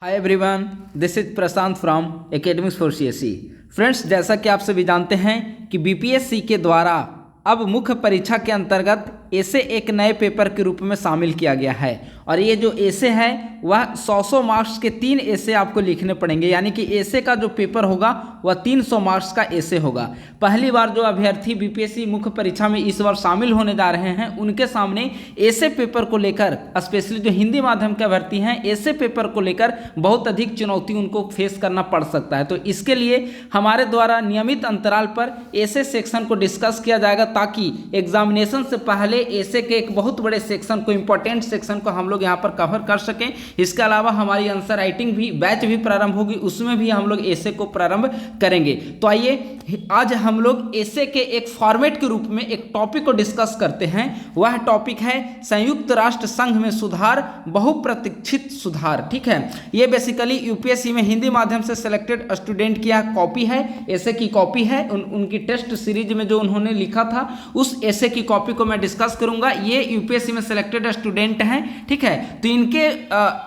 Hi everyone, this is Prashant from academics for CSE. Friends, जैसा कि आप सभी जानते हैं कि बीपीएससी के द्वारा अब मुख्य परीक्षा के अंतर्गत ऐसे एक नए पेपर के रूप में शामिल किया गया है और ये जो ऐसे है वह 100 मार्क्स के 3 ऐसे आपको लिखने पड़ेंगे। यानी कि ऐसे का जो पेपर होगा वह 300 मार्क्स का ऐसे होगा। पहली बार जो अभ्यर्थी बीपीएससी मुख्य परीक्षा में इस बार शामिल होने जा रहे हैं उनके सामने ऐसे पेपर को लेकर, स्पेशली जो हिंदी माध्यम के अभ्यर्थी हैं, ऐसे पेपर को लेकर बहुत अधिक चुनौती उनको फेस करना पड़ सकता है। तो इसके लिए हमारे द्वारा नियमित अंतराल पर ऐसे सेक्शन को डिस्कस किया जाएगा ताकि एग्जामिनेशन से पहले ऐसे के एक बहुत बड़े सेक्शन को, इंपॉर्टेंट सेक्शन को हम लोग यहाँ पर कवर कर सकें। इसके अलावा हमारी आंसर राइटिंग भी बैच भी प्रारंभ होगी, उसमें भी हम लोग ऐसे को प्रारंभ करेंगे। तो आइए आज हम लोग ऐसे के एक फॉर्मेट के रूप में एक टॉपिक को डिस्कस करते हैं। वह टॉपिक है संयुक्त राष्ट्र संघ में सुधार, बहुप्रतीक्षित सुधार। ठीक है, ये बेसिकली यूपीएससी में हिंदी माध्यम से सिलेक्टेड स्टूडेंट की कॉपी है, ऐसे की कॉपी है। उनकी टेस्ट सीरीज में जो उन्होंने लिखा था उस ऐसे की कॉपी को मैं डिस्कस करूंगा। ये यूपीएससी में सिलेक्टेड स्टूडेंट हैं, ठीक है। तो इनके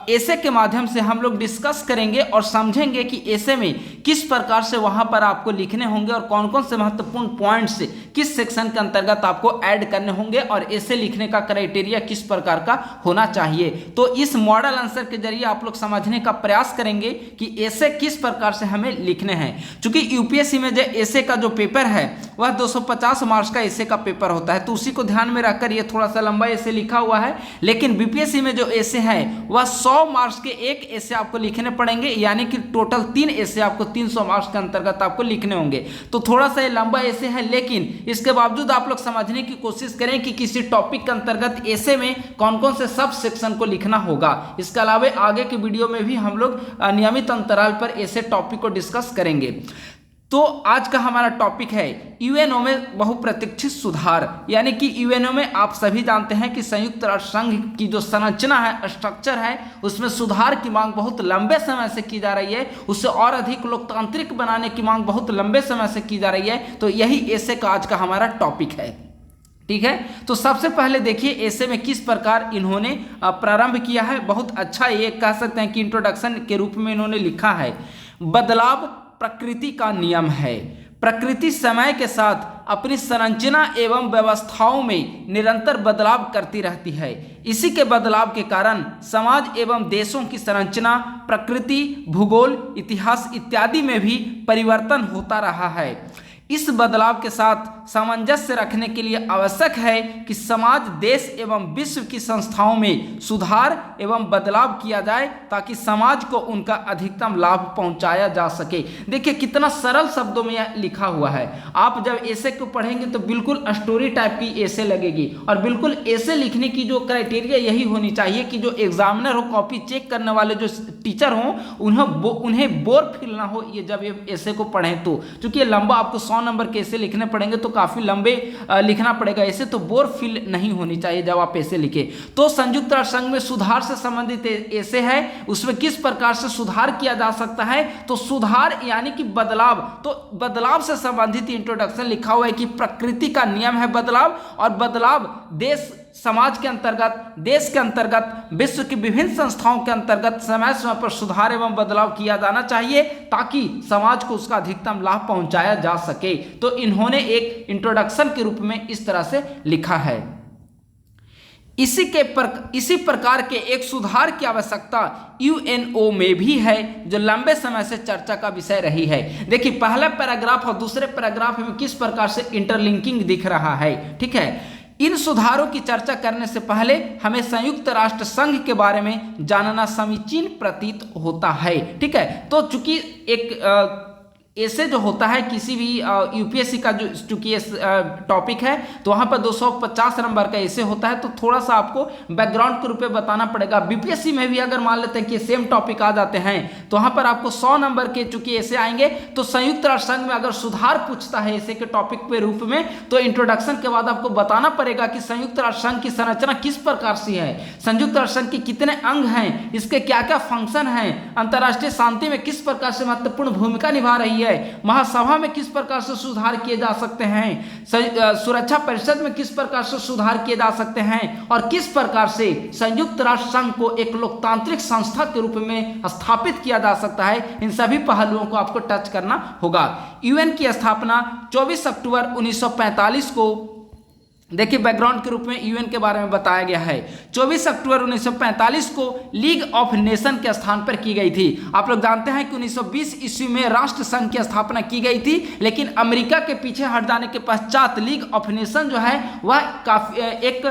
ऐसे के माध्यम से हम लोग डिस्कस करेंगे और समझेंगे कि ऐसे में किस प्रकार से वहां पर आपको लिखने होंगे और कौन कौन से महत्वपूर्ण पॉइंट्स किस सेक्शन के अंतर्गत आपको ऐड करने होंगे और ऐसे लिखने का क्राइटेरिया किस प्रकार का होना चाहिए। तो इस मॉडल आंसर के जरिए आप लोग समझने का प्रयास करेंगे कि ऐसे किस प्रकार से हमें लिखने हैं। चूंकि यूपीएससी में जो ऐसे का जो पेपर है वह 250 मार्क्स का ऐसे का पेपर होता है, तो उसी को ध्यान में रखकर ये थोड़ा सा लंबा ऐसे लिखा हुआ है। लेकिन बीपीएससी में जो ऐसे है वह 100 मार्क्स के एक ऐसे आपको लिखने पड़ेंगे, यानी कि टोटल 3 ऐसे आपको 300 मार्क्स के अंतर्गत आपको लिखने होंगे। तो थोड़ा सा ये लंबा ऐसे है, लेकिन इसके बावजूद आप लोग समझने की कोशिश करें कि किसी टॉपिक के अंतर्गत ऐसे में कौन कौन से सब सेक्शन को लिखना होगा। इसके अलावा आगे के वीडियो में भी हम लोग नियमित अंतराल पर ऐसे टॉपिक को डिस्कस करेंगे। तो आज का हमारा टॉपिक है यूएनओ में बहुप्रतीक्षित सुधार। यानी कि यूएनओ में आप सभी जानते हैं कि संयुक्त राष्ट्र संघ की जो संरचना है, स्ट्रक्चर है, उसमें सुधार की मांग बहुत लंबे समय से की जा रही है। उसे और अधिक लोकतांत्रिक बनाने की मांग बहुत लंबे समय से की जा रही है। तो यही ऐसे का आज का हमारा टॉपिक है, ठीक है। तो सबसे पहले देखिए ऐसे में किस प्रकार इन्होंने प्रारंभ किया है। बहुत अच्छा ये कह सकते हैं कि इंट्रोडक्शन के रूप में इन्होंने लिखा है, बदलाव प्रकृति का नियम है। प्रकृति समय के साथ अपनी संरचना एवं व्यवस्थाओं में निरंतर बदलाव करती रहती है। इसी के बदलाव के कारण समाज एवं देशों की संरचना, प्रकृति, भूगोल, इतिहास इत्यादि में भी परिवर्तन होता रहा है। इस बदलाव के साथ सामंजस्य रखने के लिए आवश्यक है कि समाज, देश एवं विश्व की संस्थाओं में सुधार एवं बदलाव किया जाए ताकि समाज को उनका अधिकतम लाभ पहुंचाया जा सके। देखिए कितना सरल शब्दों में यह लिखा हुआ है। आप जब ऐसे को पढ़ेंगे तो बिल्कुल स्टोरी टाइप की ऐसे लगेगी और बिल्कुल ऐसे लिखने की जो क्राइटेरिया यही होनी चाहिए कि जो एग्जामिनर हो, कॉपी चेक करने वाले जो टीचर हों, उन्हें बोर फील ना हो ये जब ये ऐसे को पढ़ें। तो चूंकि ये लंबा आपको 100 नंबर के ऐसे लिखने पड़ेंगे तो काफी लंबे लिखना पड़ेगा। ऐसे तो बोर फील नहीं होनी चाहिए जब आप ऐसे लिखे। तो संयुक्त राष्ट्र संघ में सुधार से संबंधित ऐसे है, उसमें किस प्रकार से सुधार किया जा सकता है। तो सुधार यानी कि बदलाव, तो बदलाव से संबंधित इंट्रोडक्शन लिखा हुआ है कि प्रकृति का नियम है बदलाव, और बदलाव देश, समाज के अंतर्गत, देश के अंतर्गत, विश्व की विभिन्न संस्थाओं के अंतर्गत समय समय पर सुधार एवं बदलाव किया जाना चाहिए ताकि समाज को उसका अधिकतम लाभ पहुंचाया जा सके। तो इन्होंने एक इंट्रोडक्शन के रूप में इस तरह से लिखा है। इसी प्रकार के एक सुधार की आवश्यकता यूएनओ में भी है जो लंबे समय से चर्चा का विषय रही है। देखिए पहला पैराग्राफ और दूसरे पैराग्राफ में किस प्रकार से इंटरलिंकिंग दिख रहा है, ठीक है। इन सुधारों की चर्चा करने से पहले हमें संयुक्त राष्ट्र संघ के बारे में जानना समीचीन प्रतीत होता है, ठीक है। तो चूंकि एक ऐसे जो होता है किसी भी यूपीएससी का, जो चूंकि टॉपिक है तो वहाँ पर 250 नंबर का ऐसे होता है, तो थोड़ा सा आपको बैकग्राउंड के रूप में बताना पड़ेगा। बीपीएससी में भी अगर मान लेते हैं कि सेम टॉपिक आ जाते हैं तो वहाँ पर आपको 100 नंबर के चूंकि ऐसे आएंगे। तो संयुक्त राष्ट्र संघ में अगर सुधार पूछता है ऐसे के टॉपिक के रूप में तो इंट्रोडक्शन के बाद आपको बताना पड़ेगा कि संयुक्त राष्ट्र संघ की संरचना किस प्रकार से है, संयुक्त राष्ट्र संघ के कितने अंग हैं, इसके क्या क्या फंक्शन हैं, अंतर्राष्ट्रीय शांति में किस प्रकार से महत्वपूर्ण भूमिका निभा रही है है, महासभा में किस प्रकार से सुधार किए जा सकते हैं, सुरक्षा परिषद में किस प्रकार से सुधार किए जा सकते हैं, और किस प्रकार से संयुक्त राष्ट्र संघ को एक लोकतांत्रिक संस्था के रूप में स्थापित किया जा सकता है, इन सभी पहलुओं को आपको टच करना होगा। यूएन की स्थापना 24 अक्टूबर 1945 को, देखिए बैकग्राउंड के रूप में यूएन के बारे में बताया गया है, 24 अक्टूबर 1945 को लीग ऑफ नेशन के स्थान पर की गई थी। आप लोग जानते हैं कि 1920 ईस्वी में राष्ट्र संघ की स्थापना की गई थी, लेकिन अमेरिका के पीछे हट जाने के पश्चात लीग ऑफ नेशन जो है वह काफी एक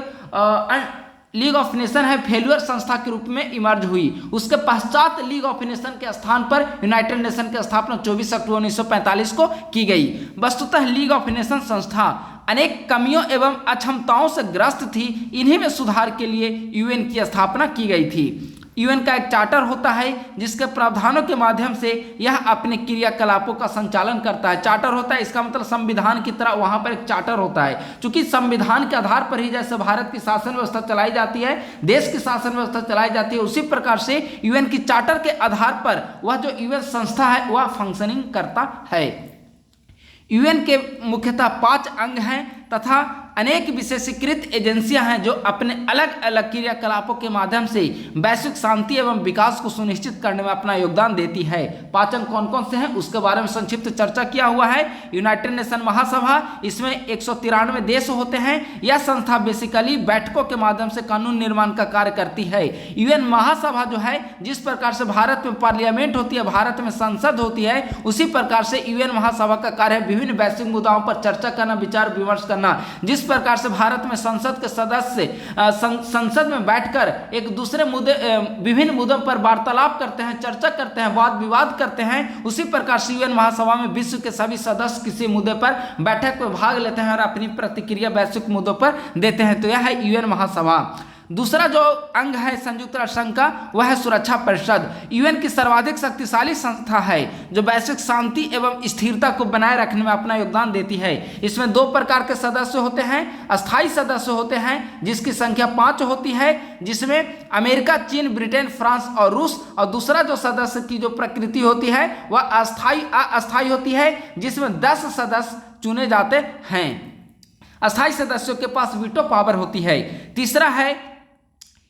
लीग ऑफ नेशन है फेल्यूर संस्था के रूप में इमर्ज हुई। उसके पश्चात लीग ऑफ नेशन के स्थान पर यूनाइटेड नेशन की स्थापना 24 अक्टूबर 1945 को की गई। वस्तुतः लीग ऑफ नेशन संस्था अनेक कमियों एवं अक्षमताओं से ग्रस्त थी, इन्हीं में सुधार के लिए यूएन की स्थापना की गई थी। यूएन का एक चार्टर होता है जिसके प्रावधानों के माध्यम से यह अपने क्रियाकलापों का संचालन करता है। चार्टर होता है, इसका मतलब संविधान की तरह वहां पर एक चार्टर होता है, क्योंकि संविधान के आधार पर ही जैसे भारत की शासन व्यवस्था चलाई जाती है, देश की शासन व्यवस्था चलाई जाती है, उसी प्रकार से यूएन की चार्टर के आधार पर वह जो यूएन संस्था है वह फंक्शनिंग करता है। यूएन के मुख्यतः 5 अंग हैं तथा अनेक विशेषीकृत एजेंसियां हैं जो अपने अलग अलग क्रियाकलापों के माध्यम से वैश्विक शांति एवं विकास को सुनिश्चित करने में अपना योगदान देती है। 5 अंग कौन कौन से हैं उसके बारे में संक्षिप्त चर्चा किया हुआ है। यूनाइटेड नेशन महासभा, इसमें 193 देश होते हैं। यह संस्था बेसिकली बैठकों के माध्यम से कानून निर्माण का कार्य करती है। यूएन महासभा जो है, जिस प्रकार से भारत में पार्लियामेंट होती है, भारत में संसद होती है, उसी प्रकार से यूएन महासभा का कार्य है विभिन्न वैश्विक मुद्दाओं पर चर्चा करना, विचार विमर्श करना। जिस प्रकार से भारत में संसद के सदस्य संसद में बैठकर एक दूसरे मुद्दे, विभिन्न मुद्दों पर वार्तालाप करते हैं, चर्चा करते हैं, वाद विवाद करते हैं, उसी प्रकार से यूएन महासभा में विश्व के सभी सदस्य किसी मुद्दे पर बैठक में भाग लेते हैं और अपनी प्रतिक्रिया वैश्विक मुद्दों पर देते हैं। तो यह है यूएन महासभा। दूसरा जो अंग है संयुक्त राष्ट्र संघ का, वह है सुरक्षा परिषद। यूएन की सर्वाधिक शक्तिशाली संस्था है जो वैश्विक शांति एवं स्थिरता को बनाए रखने में अपना योगदान देती है। इसमें 2 प्रकार के सदस्य होते हैं। अस्थायी सदस्य होते हैं जिसकी संख्या 5 होती है, जिसमें अमेरिका, चीन, ब्रिटेन, फ्रांस और रूस। और दूसरा जो सदस्य की जो प्रकृति होती है वह अस्थायी होती है, जिसमें 10 सदस्य चुने जाते हैं। अस्थायी सदस्यों के पास वीटो पावर होती है। तीसरा है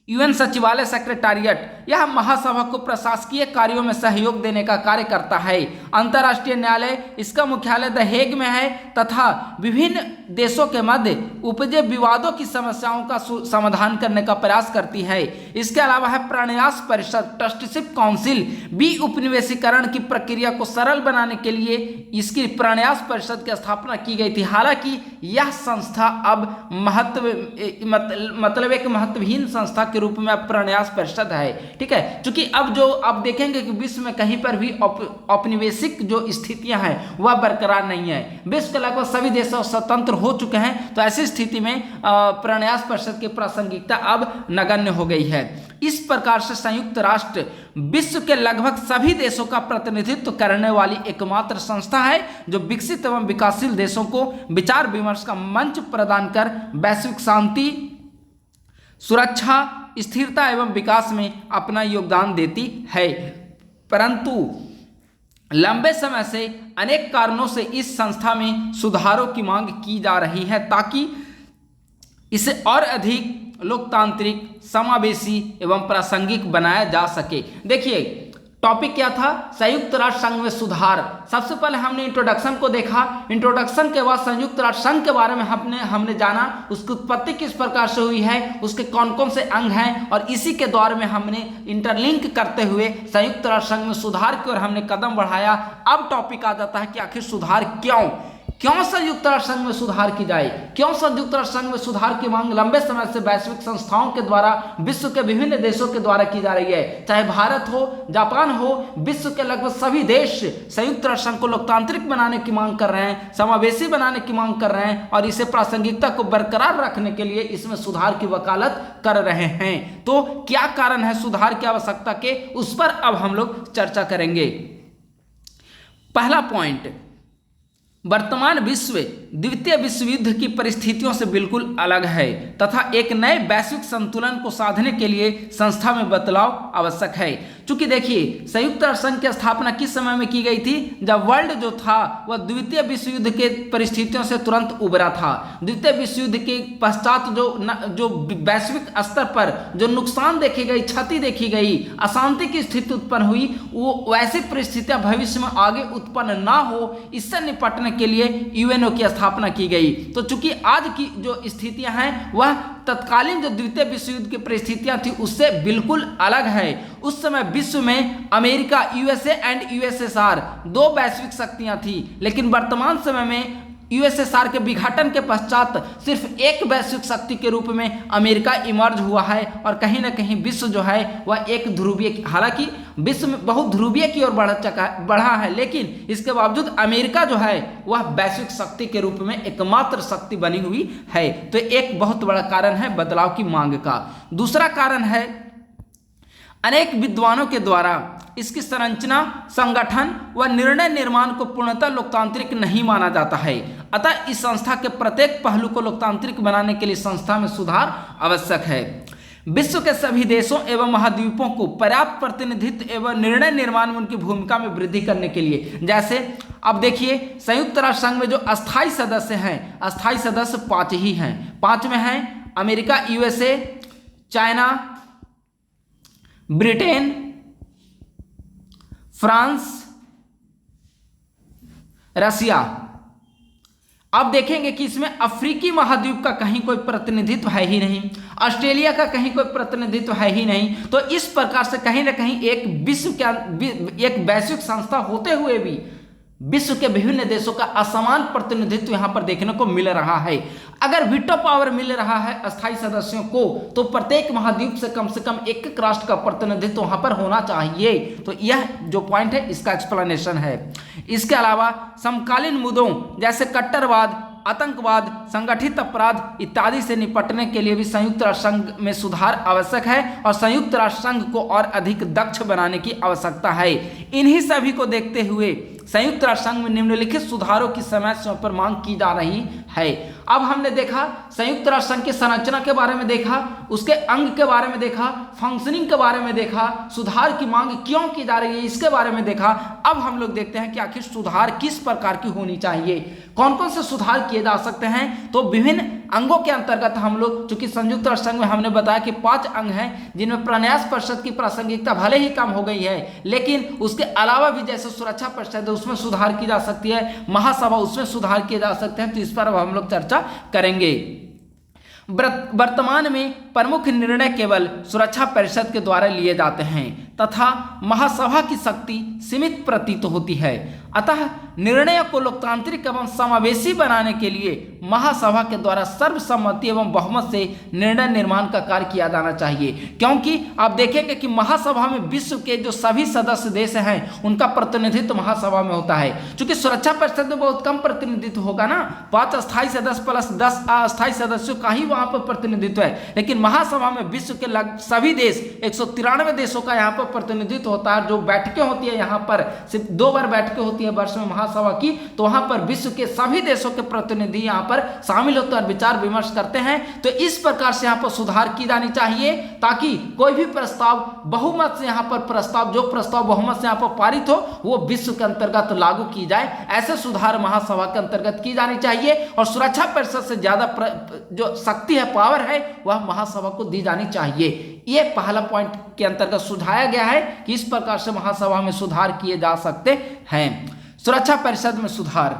यूएन सचिवालय सेक्रेटारिएट। यह महासभा को प्रशासकीय कार्यों में सहयोग देने का कार्य करता है। अंतर्राष्ट्रीय न्यायालय, इसका मुख्यालय द हेग में है तथा विभिन्न देशों के मध्य उपजे विवादों की समस्याओं का समाधान करने का प्रयास करती है। इसके अलावा है प्रन्यास परिषद, ट्रस्टीशिप काउंसिल। उपनिवेशीकरण की प्रक्रिया को सरल बनाने के लिए इसकी प्रन्यास परिषद की स्थापना की गई थी। हालांकि यह संस्था अब मतलब एक महत्वहीन संस्था के रूप में अब प्रन्यास परिषद है। ठीक है, क्योंकि अब जो आप देखेंगे कि विश्व में कहीं पर भी औपनिवेशिक जो स्थितियां हैं वह बरकरार नहीं है। विश्व के लगभग सभी देश स्वतंत्र हो चुके हैं, तो ऐसी स्थिति में प्रन्यास परिषद की प्रासंगिकता अब नगण्य हो गई है। इस प्रकार से संयुक्त राष्ट्र विश्व के लगभग सभी देशों का प्रतिनिधित्व करने वाली एकमात्र संस्था है जो विकसित एवं विकासशील देशों को विचार विमर्श का मंच प्रदान कर वैश्विक शांति, सुरक्षा, स्थिरता एवं विकास में अपना योगदान देती है। परंतु लंबे समय से अनेक कारणों से इस संस्था में सुधारों की मांग की जा रही है ताकि इसे और अधिक लोकतांत्रिक, समावेशी एवं प्रासंगिक बनाया जा सके। देखिए टॉपिक क्या था, संयुक्त राष्ट्र संघ में सुधार। सबसे पहले हमने इंट्रोडक्शन को देखा। इंट्रोडक्शन के बाद संयुक्त राष्ट्र संघ के बारे में हमने जाना, उसकी उत्पत्ति किस प्रकार से हुई है, उसके कौन कौन से अंग हैं, और इसी के दौर में हमने इंटरलिंक करते हुए संयुक्त राष्ट्र संघ में सुधार की ओर हमने कदम बढ़ाया। अब टॉपिक आ जाता है कि आखिर सुधार क्यों संयुक्त राष्ट्र संघ में सुधार की जाए, क्यों संयुक्त राष्ट्र संघ में सुधार की मांग लंबे समय से वैश्विक संस्थाओं के द्वारा, विश्व के विभिन्न देशों के द्वारा की जा रही है। चाहे भारत हो, जापान हो, विश्व के लगभग सभी देश संयुक्त राष्ट्र संघ को लोकतांत्रिक बनाने की मांग कर रहे हैं, समावेशी बनाने की मांग कर रहे हैं और इसे प्रासंगिकता को बरकरार रखने के लिए इसमें सुधार की वकालत कर रहे हैं। तो क्या कारण है सुधार की आवश्यकता के, उस पर अब हम लोग चर्चा करेंगे। पहला पॉइंट, वर्तमान विश्व द्वितीय विश्व युद्ध की परिस्थितियों से बिल्कुल अलग है तथा एक नए वैश्विक संतुलन को साधने के लिए संस्था में बदलाव आवश्यक है। चूंकि देखिए संयुक्त राष्ट्र संघ की स्थापना किस समय में की गई थी, जब वर्ल्ड जो था वह द्वितीय विश्व युद्ध के परिस्थितियों से तुरंत उबरा था। द्वितीय विश्व युद्ध के पश्चात जो वैश्विक स्तर पर जो नुकसान देखी गई, क्षति देखी गई, अशांति की स्थिति उत्पन्न हुई, वो वैसी परिस्थितियां भविष्य में आगे उत्पन्न ना हो, इससे निपटने के लिए यूएनओ की स्थापना की गई। तो चूंकि आज की जो स्थितियां हैं वह तत्कालीन जो द्वितीय विश्व युद्ध की परिस्थितियां थी उससे बिल्कुल अलग है। उस समय विश्व में अमेरिका, यूएसए एंड यूएसएसआर दो वैश्विक शक्तियां थी, लेकिन वर्तमान समय में यूएसएसआर के विघटन के पश्चात सिर्फ एक वैश्विक शक्ति के रूप में अमेरिका इमर्ज हुआ है और कहीं ना कहीं विश्व जो है वह एक ध्रुवीय, हालांकि विश्व में बहुत ध्रुवीय की ओर बढ़ा है, लेकिन इसके बावजूद अमेरिका जो है वह वैश्विक शक्ति के रूप में एकमात्र शक्ति बनी हुई है। तो एक बहुत बड़ा कारण है बदलाव की मांग का। दूसरा कारण है अनेक विद्वानों के द्वारा इसकी संरचना, संगठन व निर्णय निर्माण को पूर्णतः लोकतांत्रिक नहीं माना जाता है। अतः इस संस्था के प्रत्येक पहलू को लोकतांत्रिक बनाने के लिए संस्था में सुधार आवश्यक है। विश्व के सभी देशों एवं महाद्वीपों को पर्याप्त प्रतिनिधित्व एवं निर्णय निर्माण में उनकी भूमिका में वृद्धि करने के लिए, जैसे अब देखिए संयुक्त राष्ट्र संघ में जो अस्थायी सदस्य हैं, अस्थायी सदस्य 5 ही हैं। 5 में हैं America, USA, China, Britain, France, Russia. अब देखेंगे कि इसमें अफ्रीकी महाद्वीप का कहीं कोई प्रतिनिधित्व है ही नहीं, ऑस्ट्रेलिया का कहीं कोई प्रतिनिधित्व है ही नहीं। तो इस प्रकार से कहीं ना कहीं एक वैश्विक संस्था होते हुए भी विश्व के विभिन्न देशों का असमान प्रतिनिधित्व यहां पर देखने को मिल रहा है। अगर वीटो पावर मिल रहा है अस्थायी सदस्यों को, तो प्रत्येक महाद्वीप से कम एक राष्ट्र का प्रतिनिधित्व वहां पर होना चाहिए। तो यह जो पॉइंट है इसका एक्सप्लेनेशन है। इसके अलावा समकालीन मुद्दों जैसे कट्टरवाद, आतंकवाद, संगठित अपराध इत्यादि से निपटने के लिए भी संयुक्त राष्ट्र संघ में सुधार आवश्यक है और संयुक्त राष्ट्र संघ को और अधिक दक्ष बनाने की आवश्यकता है। इन्हीं सभी को देखते हुए संयुक्त राष्ट्र संघ में निम्नलिखित सुधारों की समय समय पर मांग की जा रही है। अब हमने देखा संयुक्त राष्ट्र संघ की संरचना के बारे में देखा, उसके अंग के बारे में देखा, फंक्शनिंग के बारे में देखा, सुधार की मांग क्यों की जा रही है इसके बारे में देखा। अब हम लोग देखते हैं कि आखिर सुधार किस प्रकार की होनी चाहिए, कौन कौन से सुधार किए जा सकते हैं। तो विभिन्न अंगों के अंतर्गत हम लोग, चूंकि संयुक्त राष्ट्र संघ में हमने बताया कि 5 अंग हैं जिनमें प्रन्यास परिषद की प्रासंगिकता भले ही कम हो गई है, लेकिन उसके अलावा भी जैसे सुरक्षा परिषद है उसमें सुधार की जा सकती है, महासभा उसमें सुधार किए जा सकते हैं। तो इस पर अब हम लोग चर्चा करेंगे। वर्तमान में प्रमुख निर्णय केवल सुरक्षा परिषद के द्वारा लिए जाते हैं तथा महासभा की शक्ति सीमित प्रतीत होती है। अतः निर्णयों को लोकतांत्रिक एवं समावेशी बनाने के लिए महासभा के द्वारा सर्वसम्मति एवं बहुमत से निर्णय निर्माण का कार्य किया जाना चाहिए, क्योंकि आप देखेंगे कि महासभा में विश्व के जो सभी सदस्य देश हैं उनका प्रतिनिधित्व महासभा में होता है। क्योंकि सुरक्षा परिषद में बहुत कम प्रतिनिधित्व होगा ना, 5 अस्थायी सदस्य प्लस 10 अस्थायी सदस्यों का ही वहां पर प्रतिनिधित्व है, लेकिन महासभा में विश्व के सभी देश 193 देशों का यहाँ पर प्रतिनिधित्व होता है। जो बैठकें होती है यहाँ पर सिर्फ 2 बार बैठकें होती है वर्ष में महासभा की, तो वहां पर विश्व के सभी देशों के प्रतिनिधि यहाँ पर शामिल होते हैं और विचार विमर्श करते हैं। तो इस प्रकार से यहाँ पर सुधार की जानी चाहिए ताकि कोई भी प्रस्ताव बहुमत से यहाँ पर जो प्रस्ताव बहुमत से यहाँ पर पारित हो वो विश्व के अंतर्गत लागू की जाए। ऐसे सुधार महासभा के अंतर्गत की जानी चाहिए और सुरक्षा परिषद से ज्यादा जो शक्ति है, पावर है, वह महासभा को दी जानी चाहिए। ये पहला पॉइंट के अंतर्गत सुझाया गया है कि इस प्रकार से महासभा में सुधार किए जा सकते हैं। सुरक्षा परिषद में सुधार,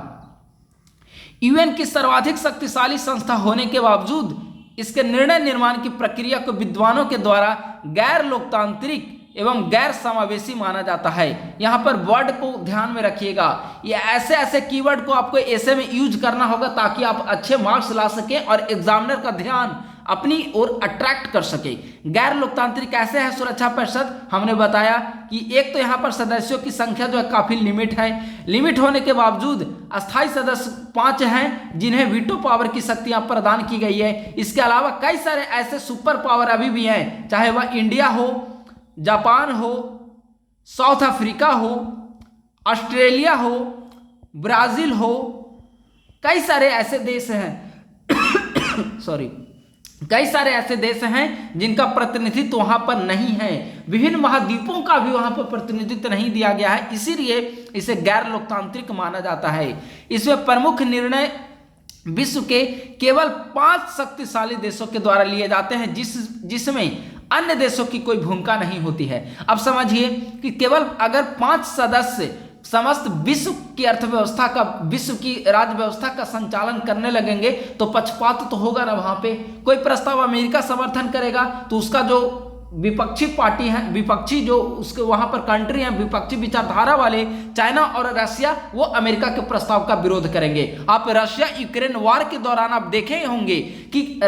यूएन की सर्वाधिक शक्तिशाली संस्था होने के बावजूद इसके निर्णय निर्माण की प्रक्रिया को विद्वानों के द्वारा गैर लोकतांत्रिक एवं गैर समावेशी माना जाता है। यहाँ पर वर्ड को ध्यान में रखिएगा, ये ऐसे कीवर्ड को आपको ऐसे में यूज करना होगा ताकि आप अच्छे मार्क्स ला सकें और एग्जामिनर का ध्यान अपनी ओर अट्रैक्ट कर सके। गैर लोकतांत्रिक कैसे है सुरक्षा परिषद, हमने बताया कि एक तो यहाँ पर सदस्यों की संख्या जो है काफी लिमिट है, लिमिट होने के बावजूद अस्थायी सदस्य 5 हैं जिन्हें वीटो पावर की शक्तियां प्रदान की गई है। इसके अलावा कई सारे ऐसे सुपर पावर अभी भी हैं, चाहे वह इंडिया हो, जापान हो, साउथ अफ्रीका हो, ऑस्ट्रेलिया हो, ब्राजील हो, कई सारे ऐसे देश हैं सॉरी, कई सारे ऐसे देश हैं जिनका प्रतिनिधित्व वहां पर नहीं है। विभिन्न महाद्वीपों का भी वहां पर प्रतिनिधित्व नहीं दिया गया है, इसीलिए इसे गैर लोकतांत्रिक माना जाता है। इसमें प्रमुख निर्णय विश्व के केवल 5 शक्तिशाली देशों के द्वारा लिए जाते हैं, जिसमें अन्य देशों की कोई भूमिका नहीं होती है। अब समझिए कि केवल अगर 5 सदस्य समस्त विश्व की अर्थव्यवस्था का, विश्व की राज्य व्यवस्था का संचालन करने लगेंगे तो पक्षपात तो होगा ना। वहां पे कोई प्रस्ताव अमेरिका समर्थन करेगा तो उसका जो विपक्षी पार्टी है, विपक्षी जो उसके वहां पर कंट्री हैं, विपक्षी विचारधारा वाले चाइना और रशिया, वो अमेरिका के प्रस्ताव का विरोध करेंगे। आप रशिया यूक्रेन वार के दौरान आप देखे होंगे कि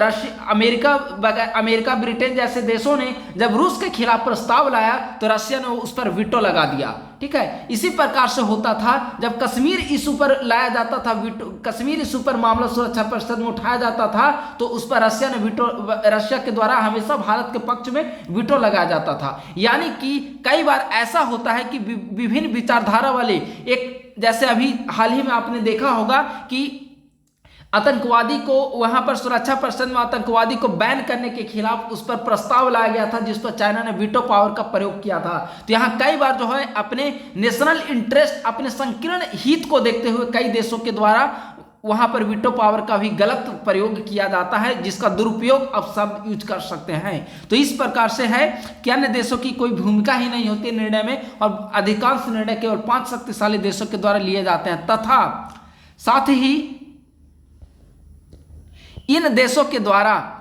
अमेरिका ब्रिटेन जैसे देशों ने जब रूस के खिलाफ प्रस्ताव लाया तो रशिया ने उस पर वीटो लगा दिया। ठीक है, इसी प्रकार से होता था जब कश्मीर इशू पर लाया जाता था, कश्मीर इशू पर मामला सुरक्षा परिषद में उठाया जाता था तो उस पर रशिया के द्वारा हमेशा भारत के पक्ष में वीटो लगाया जाता था। यानी कि कई बार ऐसा होता है कि विभिन्न विचारधारा वाले एक, जैसे अभी हाल ही में आपने देखा होगा कि आतंकवादी को वहां पर सुरक्षा परिषद में आतंकवादी को बैन करने के खिलाफ उस पर प्रस्ताव लाया गया था, जिस पर चाइना ने वीटो पावर का प्रयोग किया था। तो यहाँ कई बार जो है अपने नेशनल इंटरेस्ट, अपने संकीर्ण हित को देखते हुए कई देशों के द्वारा वहां पर वीटो पावर का भी गलत प्रयोग किया जाता है, जिसका दुरुपयोग अब सब यूज कर सकते हैं। तो इस प्रकार से है कि अन्य देशों की कोई भूमिका ही नहीं होती निर्णय में, और अधिकांश निर्णय केवल 5 शक्तिशाली देशों के द्वारा लिए जाते हैं, तथा साथ ही इन देशों के द्वारा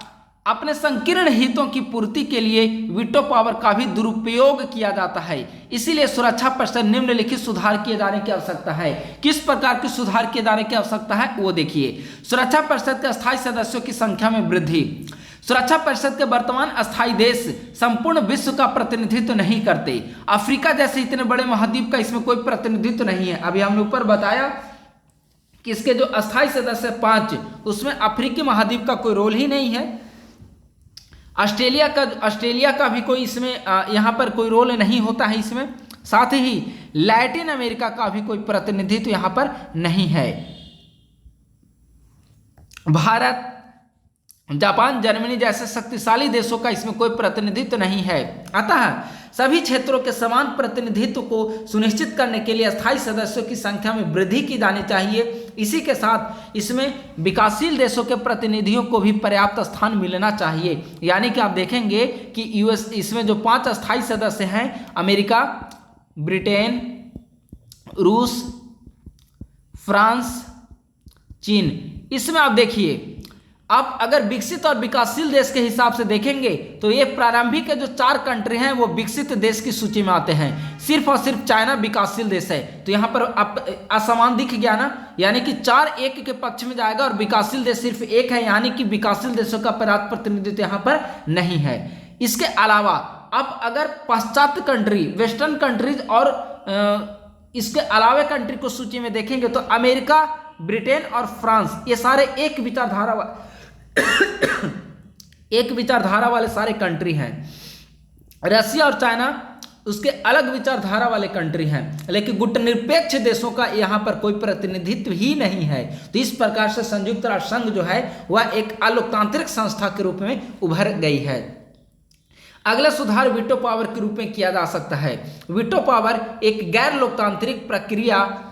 अपने संकीर्ण हितों की पूर्ति के लिए वीटो पावर का भी दुरुपयोग किया जाता है। इसीलिए सुरक्षा परिषद निम्नलिखित सुधार किए जाने की आवश्यकता है। किस प्रकार के सुधार किए जाने की आवश्यकता है वो देखिए। सुरक्षा परिषद के अस्थायी सदस्यों की संख्या में वृद्धि। सुरक्षा परिषद के वर्तमान अस्थायी देश संपूर्ण विश्व का प्रतिनिधित्व नहीं करते। अफ्रीका जैसे इतने बड़े महाद्वीप का इसमें कोई प्रतिनिधित्व नहीं है। अभी हमने ऊपर बताया कि इसके जो अस्थायी सदस्य 5, उसमें अफ्रीकी महाद्वीप का कोई रोल ही नहीं है। ऑस्ट्रेलिया का भी कोई इसमें यहाँ पर कोई रोल नहीं होता है इसमें। साथ ही लैटिन अमेरिका का भी कोई प्रतिनिधित्व यहाँ पर नहीं है। भारत, जापान, जर्मनी जैसे शक्तिशाली देशों का इसमें कोई प्रतिनिधित्व नहीं है। अतः सभी क्षेत्रों के समान प्रतिनिधित्व को सुनिश्चित करने के लिए अस्थायी सदस्यों की संख्या में वृद्धि की जानी चाहिए। इसी के साथ इसमें विकासशील देशों के प्रतिनिधियों को भी पर्याप्त स्थान मिलना चाहिए। यानी कि आप देखेंगे कि यूएस, इसमें जो 5 अस्थायी सदस्य हैं, अमेरिका, ब्रिटेन, रूस, फ्रांस, चीन, इसमें आप देखिए आप अगर विकसित और विकासशील देश के हिसाब से देखेंगे तो ये प्रारंभिक के जो 4 कंट्री हैं वो विकसित देश की सूची में आते हैं। सिर्फ और सिर्फ चाइना विकासशील देश है। तो यहाँ पर आप असमान दिख गया ना, यानी कि 4-1 के पक्ष में जाएगा और विकासशील देश सिर्फ 1 है, यानी कि विकासशील देशों का पर्याप्त प्रतिनिधित्व यहाँ पर नहीं है। इसके अलावा अब अगर पाश्चात्य कंट्री, वेस्टर्न कंट्रीज और इसके अलावा कंट्री को सूची में देखेंगे तो अमेरिका, ब्रिटेन और फ्रांस, ये सारे एक विचारधारा वाले सारे कंट्री हैं। रशिया और चाइना उसके अलग विचारधारा वाले कंट्री हैं, लेकिन गुटनिरपेक्ष देशों का यहाँ पर कोई प्रतिनिधित्व ही नहीं है। तो इस प्रकार से संयुक्त राष्ट्र संघ जो है वह एक अलोकतांत्रिक संस्था के रूप में उभर गई है। अगला सुधार वीटो पावर के रूप में किया जा सकता है। वीटो पावर एक गैर लोकतांत्रिक प्रक्रिया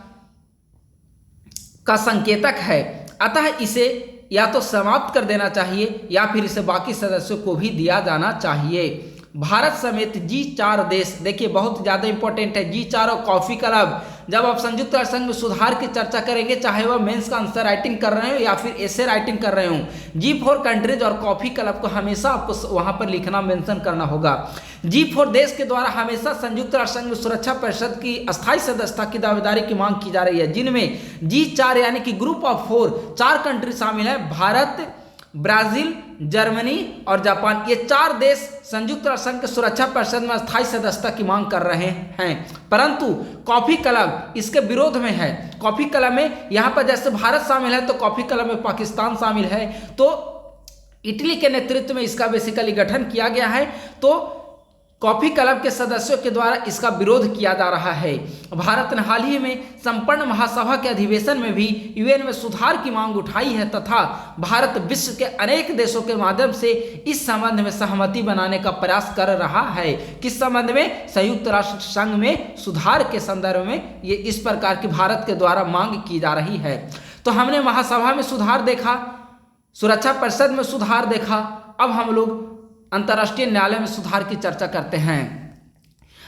का संकेतक है, अतः इसे या तो समाप्त कर देना चाहिए या फिर इसे बाकी सदस्यों को भी दिया जाना चाहिए। भारत समेत G4 देश, देखिए बहुत ज़्यादा इंपॉर्टेंट है G4 और कॉफ़ी क्लब। जब आप संयुक्त राष्ट्र संघ में सुधार की चर्चा करेंगे, चाहे वह मेंस का आंसर राइटिंग कर रहे हो या फिर एसे राइटिंग कर रहे हो, G4 कंट्रीज और कॉफ़ी क्लब को हमेशा आपको वहाँ पर लिखना, मेंशन करना होगा। G4 देश के द्वारा हमेशा संयुक्त राष्ट्र संघ में सुरक्षा परिषद की अस्थायी सदस्यता की दावेदारी की मांग की जा रही है, जिनमें G4 यानी कि ग्रुप ऑफ 4 कंट्री शामिल है। भारत, ब्राजील, जर्मनी और जापान, ये 4 देश संयुक्त राष्ट्र संघ के सुरक्षा परिषद में अस्थायी सदस्यता की मांग कर रहे हैं, परंतु कॉफी क्लब इसके विरोध में है। कॉफी क्लब में यहाँ पर जैसे भारत शामिल है तो कॉफी क्लब में पाकिस्तान शामिल है, तो इटली के नेतृत्व में इसका बेसिकली गठन किया गया है। तो कॉफी क्लब के सदस्यों के द्वारा इसका विरोध किया जा रहा है। भारत ने हाल ही में संपन्न महासभा के अधिवेशन में भी यूएन में सुधार की मांग उठाई है तथा भारत विश्व के अनेक देशों के माध्यम से इस संबंध में सहमति बनाने का प्रयास कर रहा है। किस संबंध में? संयुक्त राष्ट्र संघ में सुधार के संदर्भ में ये इस प्रकार की भारत के द्वारा मांग की जा रही है। तो हमने महासभा में सुधार देखा, सुरक्षा परिषद में सुधार देखा, अब हम लोग अंतर्राष्ट्रीय न्यायालय में सुधार की चर्चा करते हैं।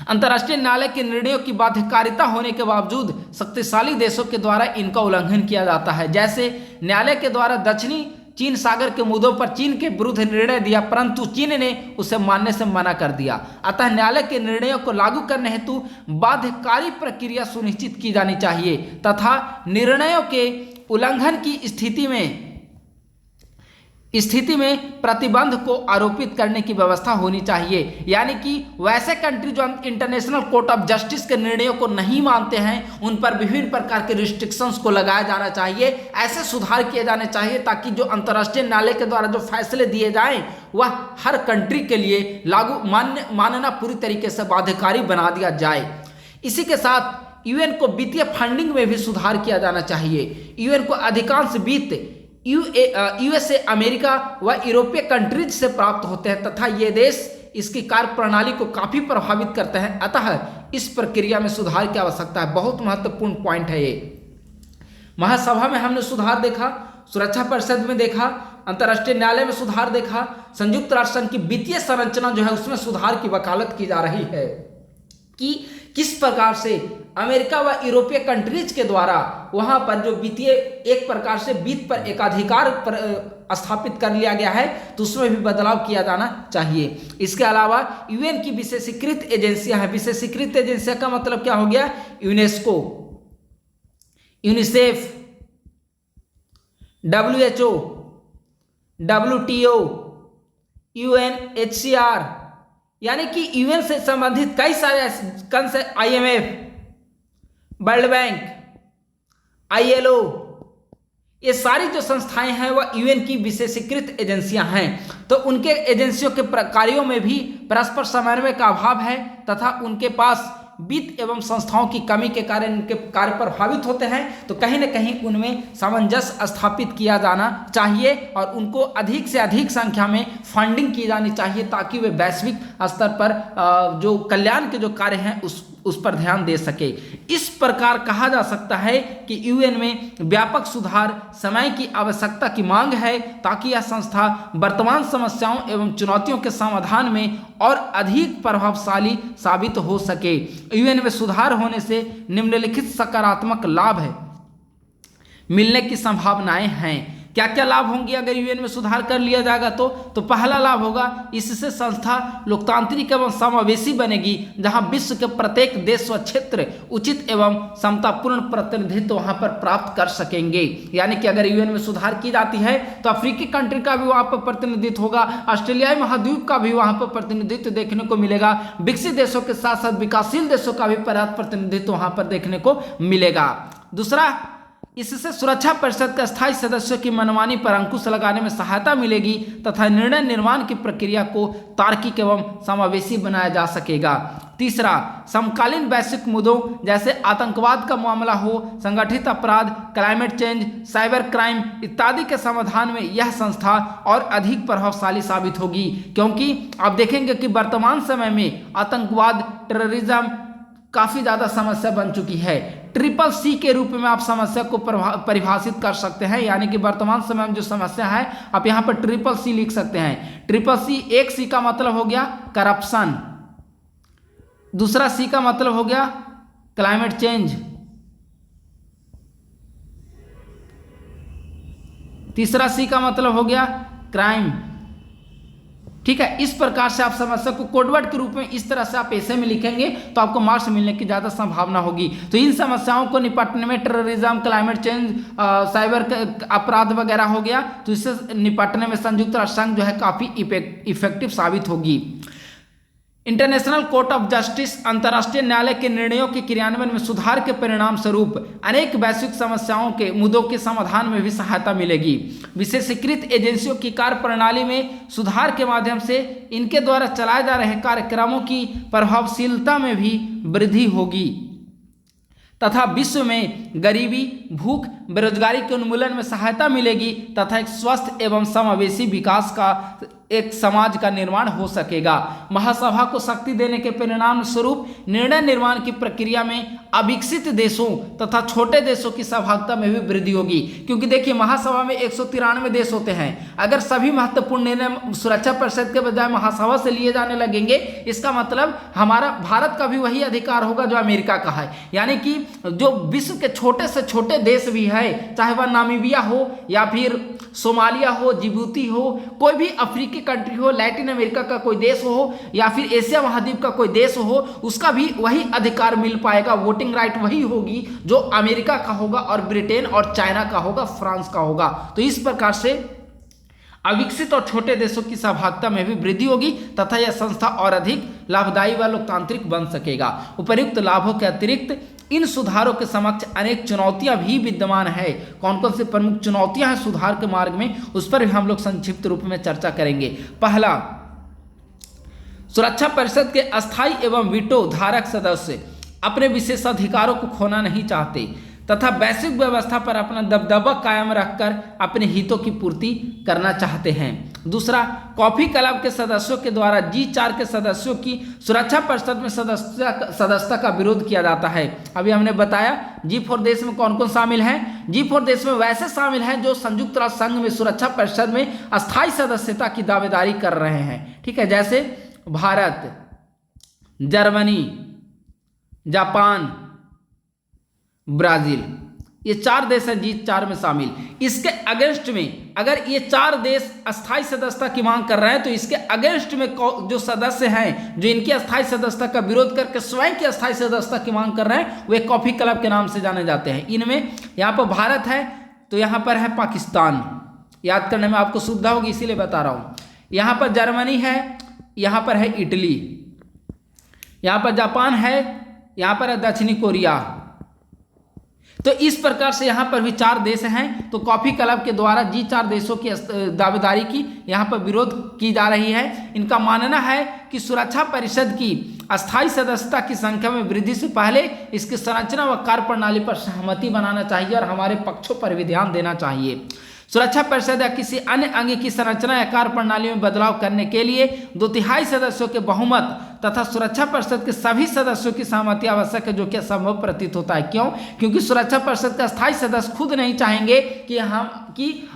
अंतर्राष्ट्रीय न्यायालय के निर्णयों की बाध्यकारिता होने के बावजूद शक्तिशाली देशों के द्वारा इनका उल्लंघन किया जाता है। जैसे न्यायालय के द्वारा दक्षिणी चीन सागर के मुद्दों पर चीन के विरुद्ध निर्णय दिया, परंतु चीन ने उसे मानने से मना कर दिया। अतः न्यायालय के निर्णयों को लागू करने हेतु बाध्यकारी प्रक्रिया सुनिश्चित की जानी चाहिए तथा निर्णयों के उल्लंघन की स्थिति में प्रतिबंध को आरोपित करने की व्यवस्था होनी चाहिए। यानी कि वैसे कंट्री जो इंटरनेशनल कोर्ट ऑफ जस्टिस के निर्णयों को नहीं मानते हैं उन पर विभिन्न प्रकार के रिस्ट्रिक्शंस को लगाया जाना चाहिए, ऐसे सुधार किए जाने चाहिए ताकि जो अंतर्राष्ट्रीय न्यायालय के द्वारा जो फैसले दिए जाएं वह हर कंट्री के लिए लागू मानना पूरी तरीके से बाध्यकारी बना दिया जाए। इसी के साथ यूएन को वित्तीय फंडिंग में भी सुधार किया जाना चाहिए। यूएन को अधिकांश वित्त यूएसए, अमेरिका व यूरोपीय कंट्रीज से प्राप्त होते हैं तथा ये देश इसकी कार्य प्रणाली को काफी प्रभावित करते हैं। अतः इस प्रक्रिया में सुधार की आवश्यकता है। बहुत महत्वपूर्ण पॉइंट है ये। महासभा में हमने सुधार देखा, सुरक्षा परिषद में देखा, अंतर्राष्ट्रीय न्यायालय में सुधार देखा, संयुक्त राष्ट्र संघ की वित्तीय संरचना जो है उसमें सुधार की वकालत की जा रही है कि किस प्रकार से अमेरिका व यूरोपीय कंट्रीज के द्वारा वहां पर जो वित्तीय एक प्रकार से वित्त पर एकाधिकार स्थापित कर लिया गया है तो उसमें भी बदलाव किया जाना चाहिए। इसके अलावा यूएन की विशेषीकृत एजेंसियां हैं। विशेषीकृत एजेंसियां का मतलब क्या हो गया? UNESCO, UNICEF, WHO, WTO, UNHCR, यानी कि यूएन से संबंधित कई सारे IMF, वर्ल्ड बैंक, ILO, ये सारी जो संस्थाएं हैं वह यूएन की विशेषीकृत एजेंसियां हैं। तो उनके एजेंसियों के कार्यों में भी परस्पर समन्वय का अभाव है तथा उनके पास वित्त एवं संस्थाओं की कमी के कारण उनके कार्य प्रभावित होते हैं। तो कहीं न कहीं उनमें सामंजस्य स्थापित किया जाना चाहिए और उनको अधिक से अधिक संख्या में फंडिंग की जानी चाहिए ताकि वे वैश्विक स्तर पर जो कल्याण के जो कार्य हैं उस पर ध्यान दे सके। इस प्रकार कहा जा सकता है कि यूएन में व्यापक सुधार समय की आवश्यकता की मांग है ताकि यह संस्था वर्तमान समस्याओं एवं चुनौतियों के समाधान में और अधिक प्रभावशाली साबित हो सके। यूएन में सुधार होने से निम्नलिखित सकारात्मक लाभ मिलने की संभावनाएं हैं। क्या क्या लाभ होंगे अगर यूएन में सुधार कर लिया जाएगा? तो पहला लाभ होगा, इससे संस्था लोकतांत्रिक एवं समावेशी बनेगी जहां विश्व के प्रत्येक देश व क्षेत्र उचित एवं समतापूर्ण प्रतिनिधित्व वहां पर प्राप्त कर सकेंगे। यानी कि अगर यूएन में सुधार की जाती है तो अफ्रीकी कंट्री का भी वहां पर प्रतिनिधित्व होगा, ऑस्ट्रेलियाई महाद्वीप का भी वहां पर प्रतिनिधित्व देखने को मिलेगा, विकसित देशों के साथ साथ विकासशील देशों का भी पर्याप्त प्रतिनिधित्व वहां पर देखने को मिलेगा। दूसरा, इससे सुरक्षा परिषद के स्थायी सदस्यों की मनमानी पर अंकुश लगाने में सहायता मिलेगी तथा निर्णय निर्माण की प्रक्रिया को तार्किक एवं समावेशी बनाया जा सकेगा। तीसरा, समकालीन वैश्विक मुद्दों जैसे आतंकवाद का मामला हो, संगठित अपराध, क्लाइमेट चेंज, साइबर क्राइम इत्यादि के समाधान में यह संस्था और अधिक प्रभावशाली साबित होगी, क्योंकि आप देखेंगे कि वर्तमान समय में आतंकवाद, टेररिज्म काफ़ी ज़्यादा समस्या बन चुकी है। CCC के रूप में आप समस्या को परिभाषित कर सकते हैं। यानी कि वर्तमान समय में जो समस्या है आप यहाँ पर CCC लिख सकते हैं। CCC, एक C का मतलब हो गया करप्शन, दूसरा C का मतलब हो गया क्लाइमेट चेंज, तीसरा C का मतलब हो गया क्राइम। ठीक है, इस प्रकार से आप समस्या को कोडवर्ड के रूप में इस तरह से आप ऐसे में लिखेंगे तो आपको मार्क्स मिलने की ज़्यादा संभावना होगी। तो इन समस्याओं को निपटने में टेररिज्म, क्लाइमेट चेंज, साइबर अपराध वगैरह हो गया, तो इससे निपटने में संयुक्त राष्ट्र संघ जो है काफ़ी इफेक्टिव साबित होगी। इंटरनेशनल कोर्ट ऑफ जस्टिस अंतर्राष्ट्रीय न्यायालय के निर्णयों के क्रियान्वयन में सुधार के परिणाम स्वरूप अनेक वैश्विक समस्याओं के मुद्दों के समाधान में भी सहायता मिलेगी। विशेषीकृत एजेंसियों की कार्य प्रणाली में सुधार के माध्यम से इनके द्वारा चलाए जा रहे कार्यक्रमों की प्रभावशीलता में भी वृद्धि होगी तथा विश्व में गरीबी, भूख, बेरोजगारी के उन्मूलन में सहायता मिलेगी तथा एक स्वस्थ एवं समावेशी विकास का एक समाज का निर्माण हो सकेगा। महासभा को शक्ति देने के परिणाम स्वरूप निर्णय निर्माण की प्रक्रिया में अविकसित देशों तथा छोटे देशों की सहभागिता में भी वृद्धि होगी, क्योंकि देखिए महासभा में 193 देश होते हैं। अगर सभी महत्वपूर्ण निर्णय सुरक्षा परिषद के बजाय महासभा से लिए जाने लगेंगे, इसका मतलब हमारा भारत का भी वही अधिकार होगा जो अमेरिका का है। यानी कि जो विश्व के छोटे से छोटे देश भी है, चाहे वह नामीबिया हो या फिर सोमालिया हो, जिबूती हो, कोई भी अफ्रीकी कंट्री हो, लैटिन अमेरिका का कोई देश हो या फिर एशिया महाद्वीप का कोई देश हो, उसका भी वही अधिकार मिल पाएगा। वोटिंग राइट वही होगी जो अमेरिका का होगा और ब्रिटेन और चाइना का होगा, फ्रांस का होगा। तो इस प्रकार से अविकसित और छोटे देशों की सहभागिता में भी वृद्धि होगी तथा यह संस्था और अधिक लाभदायी व लोकतांत्रिक बन सकेगा। उपर्युक्त लाभों के अतिरिक्त इन सुधारों के समक्ष अनेक चुनौतियां भी विद्यमान है। कौन कौन सी प्रमुख चुनौतियां हैं सुधार के मार्ग में, उस पर भी हम लोग संक्षिप्त रूप में चर्चा करेंगे। पहला, सुरक्षा परिषद के अस्थायी एवं वीटो धारक सदस्य अपने विशेषाधिकारों को खोना नहीं चाहते तथा वैश्विक व्यवस्था पर अपना दबदबा कायम रखकर अपने हितों की पूर्ति करना चाहते हैं। दूसरा, कॉफी क्लब के सदस्यों के द्वारा G4 के सदस्यों की सुरक्षा परिषद में सदस्यता का विरोध किया जाता है। अभी हमने बताया G4 देश में कौन कौन शामिल हैं। G4 देश में वैसे शामिल हैं जो संयुक्त राष्ट्र संघ में सुरक्षा परिषद में अस्थायी सदस्यता की दावेदारी कर रहे हैं। ठीक है, जैसे भारत, जर्मनी, जापान, ब्राजील, ये 4 देश हैं G4 में शामिल। इसके अगेंस्ट में अगर ये 4 देश अस्थायी सदस्यता की मांग कर रहे हैं तो इसके अगेंस्ट में जो सदस्य हैं जो इनकी अस्थायी सदस्यता का विरोध करके स्वयं की अस्थायी सदस्यता की मांग कर रहे हैं, वे कॉफी क्लब के नाम से जाने जाते हैं। इनमें यहाँ पर भारत है तो यहाँ पर है पाकिस्तान, याद करने में आपको सुविधा होगी इसीलिए बता रहा हूँ। यहाँ पर जर्मनी है, यहाँ पर है इटली, यहाँ पर जापान है, यहाँ पर है दक्षिणी कोरिया। तो इस प्रकार से यहाँ पर भी 4 देश हैं। तो कॉफी क्लब के द्वारा G4 देशों की दावेदारी की यहाँ पर विरोध की जा रही है। इनका मानना है कि सुरक्षा परिषद की अस्थायी सदस्यता की संख्या में वृद्धि से पहले इसकी संरचना व कार्य प्रणाली पर सहमति बनाना चाहिए और हमारे पक्षों पर भी ध्यान देना चाहिए। सुरक्षा परिषद या किसी अन्य अंग की संरचना या कार्य प्रणाली में बदलाव करने के लिए 2/3 सदस्यों के बहुमत तथा सुरक्षा परिषद के सभी सदस्यों की सहमति आवश्यक है, जो कि असंभव प्रतीत होता है। क्यों? क्योंकि सुरक्षा परिषद के अस्थायी सदस्य खुद नहीं चाहेंगे कि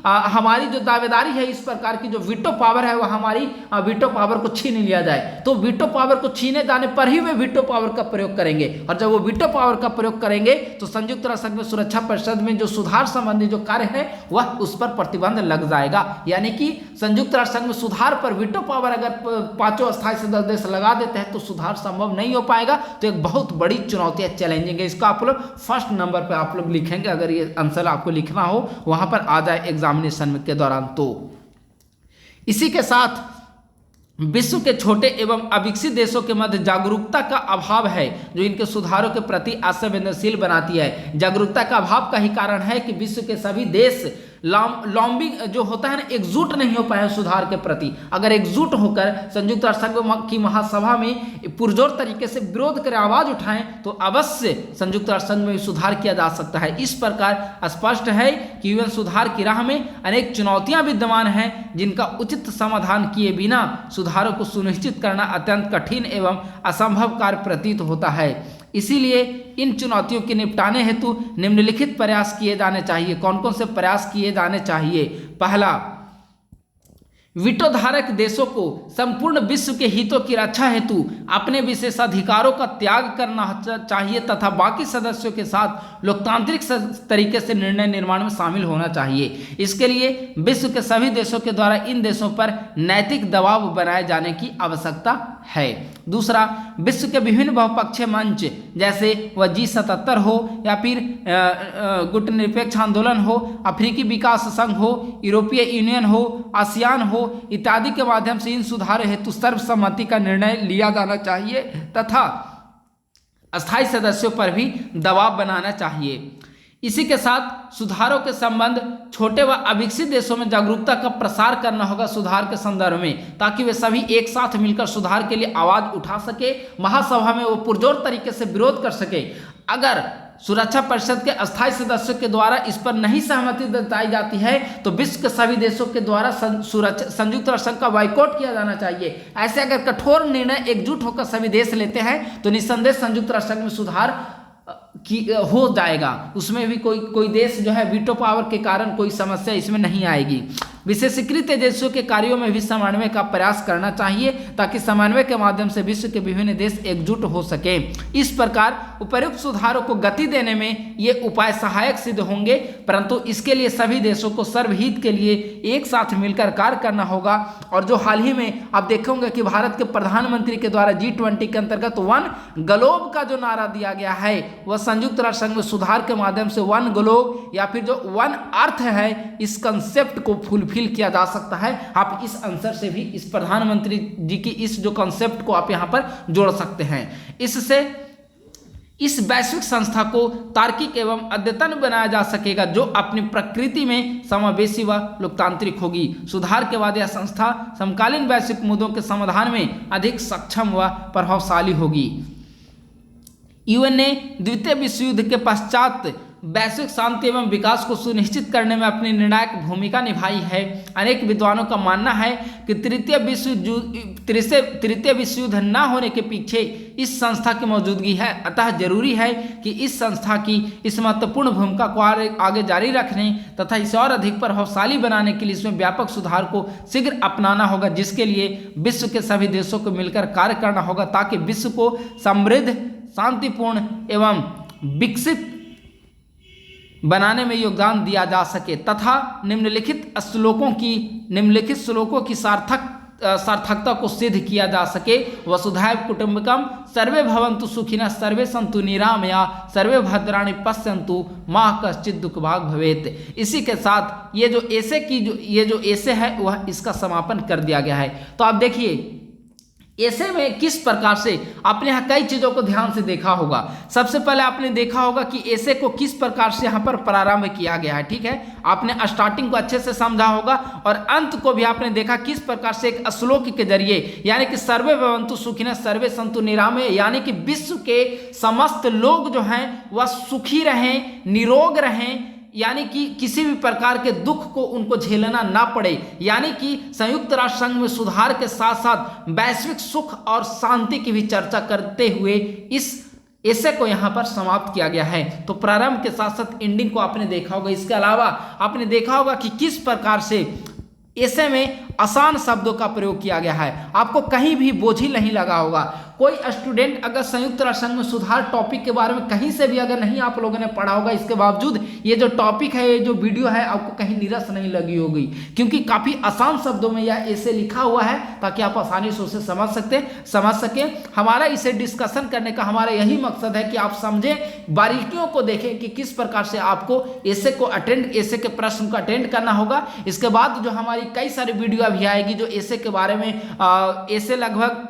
हमारी जो दावेदारी है इस प्रकार की जो वीटो पावर है वह हमारी वीटो पावर को छीन लिया जाए। तो वीटो पावर को छीने जाने पर ही वे वीटो पावर का प्रयोग करेंगे, और जब वो वीटो पावर का प्रयोग करेंगे तो संयुक्त राष्ट्र संघ में सुरक्षा परिषद में जो सुधार संबंधी जो कार्य है वह उस पर प्रतिबंध लग जाएगा। यानी कि संयुक्त राष्ट्र संघ में सुधार पर वीटो पावर अगर 5 अस्थायी सदस्य देश लगा देते हैं तो सुधार संभव नहीं हो पाएगा। तो एक बहुत बड़ी चुनौती है, चैलेंजिंग है। इसका आप लोग फर्स्ट नंबर पर आप लोग लिखेंगे, अगर ये आंसर आपको लिखना हो वहां पर आ जाए एग्जामिनेशन के दौरान। तो इसी के साथ विश्व के छोटे एवं अविकसित देशों के मध्य जागरूकता का अभाव है जो इनके सुधारों के प्रति असंवेदनशील बनाती है। जागरूकता का अभाव का ही कारण है कि विश्व के सभी देश लॉबिंग जो होता है ना, एकजुट नहीं हो पाए सुधार के प्रति। अगर एकजुट होकर संयुक्त राष्ट्र संघ की महासभा में पुरजोर तरीके से विरोध कर आवाज उठाएं तो अवश्य संयुक्त राष्ट्र संघ में सुधार किया जा सकता है। इस प्रकार स्पष्ट है कि यूएन सुधार की राह में अनेक चुनौतियां विद्यमान हैं जिनका उचित समाधान किए बिना सुधारों को सुनिश्चित करना अत्यंत कठिन एवं असंभव कार्य प्रतीत होता है। इसीलिए इन चुनौतियों के निपटाने हेतु निम्नलिखित प्रयास किए जाने चाहिए। कौन कौन से प्रयास किए जाने चाहिए? पहला, वीटो धारक देशों को संपूर्ण विश्व के हितों की रक्षा हेतु अपने विशेषाधिकारों का त्याग करना चाहिए तथा बाकी सदस्यों के साथ लोकतांत्रिक तरीके से निर्णय निर्माण में शामिल होना चाहिए। इसके लिए विश्व के सभी देशों के द्वारा इन देशों पर नैतिक दबाव बनाए जाने की आवश्यकता है। दूसरा, विश्व के विभिन्न बहुपक्षीय मंच जैसे वह G77 हो या फिर गुटनिरपेक्ष आंदोलन हो, अफ्रीकी विकास संघ हो, यूरोपीय यूनियन हो, आसियान हो, हो इत्यादि के माध्यम से इन सुधारों हेतु सर्वसम्मति का निर्णय लिया जाना चाहिए तथा अस्थायी सदस्यों पर भी दबाव बनाना चाहिए। इसी के साथ सुधारों के संबंध छोटे व अविकसित देशों में जागरूकता का प्रसार करना होगा सुधार के संदर्भ में, ताकि वे सभी एक साथ मिलकर सुधार के लिए आवाज उठा सके, महासभा में वो पुरजोर तरीके से विरोध कर सके। अगर सुरक्षा परिषद के अस्थायी सदस्यों के द्वारा इस पर नहीं सहमति जताई जाती है तो विश्व के सभी देशों के द्वारा संयुक्त राष्ट्र संघ का बाइकआउट किया जाना चाहिए। ऐसे अगर कठोर निर्णय एकजुट होकर सभी देश लेते हैं तो निस्संदेह संयुक्त राष्ट्र संघ में सुधार की हो जाएगा। उसमें भी कोई देश जो है वीटो पावर के कारण कोई समस्या इसमें नहीं आएगी। विशेषीकृत एजेंसियों के कार्यों में भी समन्वय का प्रयास करना चाहिए ताकि समन्वय के माध्यम से विश्व के विभिन्न देश एकजुट हो सके। इस प्रकार उपयुक्त सुधारों को गति देने में ये उपाय सहायक सिद्ध होंगे, परंतु इसके लिए सभी देशों को सर्वहित के लिए एक साथ मिलकर कार्य करना होगा। और जो हाल ही में आप देखेंगे कि भारत के प्रधानमंत्री के द्वारा G20 के अंतर्गत वन ग्लोब का जो नारा दिया गया है वह संयुक्त राष्ट्र संघ में सुधार के माध्यम से वन ग्लोब या फिर जो वन अर्थ है इस कंसेप्ट को फुलफिल किया जा सकता है। आप इस आंसर से भी इस प्रधानमंत्री जी की इस जो कंसेप्ट को आप यहाँ पर जोड़ सकते हैं। इससे इस वैश्विक संस्था को तार्किक एवं अद्यतन बनाया जा सकेगा जो अपनी प्रकृति में समावेशी व लोकतांत्रिक होगी। सुधार के बाद यह संस्था समकालीन वैश्विक मुद्दों के समाधान में अधिक सक्षम व प्रभावशाली होगी। यूएन ने द्वितीय विश्व युद्ध के पश्चात वैश्विक शांति एवं विकास को सुनिश्चित करने में अपनी निर्णायक भूमिका निभाई है। अनेक विद्वानों का मानना है कि तृतीय विश्व युद्ध न होने के पीछे इस संस्था की मौजूदगी है। अतः जरूरी है कि इस संस्था की इस महत्वपूर्ण भूमिका को आगे जारी रखने तथा इसे और अधिक प्रभावशाली बनाने के लिए इसमें व्यापक सुधार को शीघ्र अपनाना होगा, जिसके लिए विश्व के सभी देशों को मिलकर कार्य करना होगा ताकि विश्व को समृद्ध, शांतिपूर्ण एवं विकसित बनाने में योगदान दिया जा सके तथा निम्नलिखित श्लोकों की सार्थकता को सिद्ध किया जा सके। वसुधैव कुटुंबकम सर्वे भवन्तु सुखिनः सर्वे सन्तु निरामया सर्वे भद्राणि पश्यन्तु मा कश्चित् दुःखभाग् भवेत्। इसी के साथ ये जो ऐसे है वह इसका समापन कर दिया गया है। तो आप देखिए ऐसे में किस प्रकार से आपने यहाँ कई चीज़ों को ध्यान से देखा होगा। सबसे पहले आपने देखा होगा कि ऐसे को किस प्रकार से यहाँ पर प्रारंभ किया गया है। ठीक है, आपने स्टार्टिंग को अच्छे से समझा होगा और अंत को भी आपने देखा किस प्रकार से एक श्लोक के जरिए, यानी कि सर्वे भवन्तु सुखिनः सर्वे सन्तु निरामया, यानी कि विश्व के समस्त लोग जो हैं वह सुखी रहें, निरोग रहें, यानी कि किसी भी प्रकार के दुख को उनको झेलना ना पड़े। यानी कि संयुक्त राष्ट्र संघ में सुधार के साथ साथ वैश्विक सुख और शांति की भी चर्चा करते हुए इस ऐसे को यहाँ पर समाप्त किया गया है। तो प्रारंभ के साथ साथ एंडिंग को आपने देखा होगा। इसके अलावा आपने देखा होगा कि किस प्रकार से ऐसे में आसान शब्दों का प्रयोग किया गया है, आपको कहीं भी बोझिल नहीं लगा होगा। कोई स्टूडेंट अगर संयुक्त राष्ट्र संघ में सुधार टॉपिक के बारे में कहीं से भी अगर नहीं आप लोगों ने पढ़ा होगा, इसके बावजूद ये जो टॉपिक है, ये जो वीडियो है, आपको कहीं निरस नहीं लगी होगी, क्योंकि काफ़ी आसान शब्दों में यह ऐसे लिखा हुआ है ताकि आप आसानी से उसे समझ सकें। हमारा इसे डिस्कशन करने का हमारा यही मकसद है कि आप समझें, बारीकियों को देखें कि किस प्रकार से आपको ऐसे के प्रश्न को अटेंड करना होगा। इसके बाद जो हमारी कई सारी वीडियो अभी आएगी जो ऐसे के बारे में ऐसे लगभग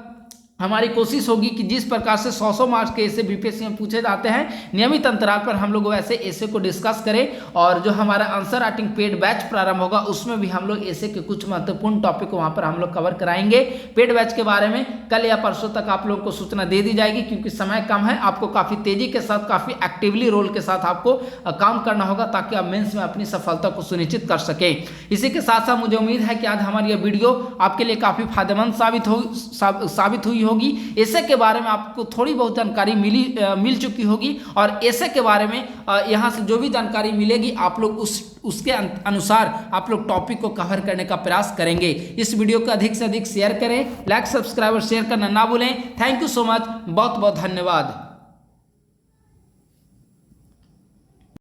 हमारी कोशिश होगी कि जिस प्रकार से 100 मार्क्स के ऐसे बीपीएससी में पूछे जाते हैं नियमित अंतराल पर हम लोग वैसे ऐसे को डिस्कस करें। और जो हमारा आंसर राइटिंग पेड बैच प्रारंभ होगा उसमें भी हम लोग ऐसे के कुछ महत्वपूर्ण टॉपिक को वहाँ पर हम लोग कवर कराएंगे। पेड बैच के बारे में कल या परसों तक आप लोगों को सूचना दे दी जाएगी, क्योंकि समय कम है। आपको काफ़ी तेजी के साथ, काफ़ी एक्टिवली रोल के साथ आपको काम करना होगा ताकि आप मेंस में अपनी सफलता को सुनिश्चित कर सकें। इसी के साथ साथ मुझे उम्मीद है कि आज हमारी यह वीडियो आपके लिए काफ़ी फायदेमंद साबित हुई होगी। ऐसे के बारे में आपको थोड़ी बहुत जानकारी मिल चुकी होगी और ऐसे के बारे में यहाँ से जो भी जानकारी मिलेगी आप लोग उसके अनुसार आप लोग टॉपिक को कवर करने का प्रयास करेंगे। इस वीडियो को अधिक से अधिक शेयर करें, लाइक, सब्सक्राइब और शेयर करना ना भूलें। थैंक यू सो मच, बहुत बहुत धन्यवाद।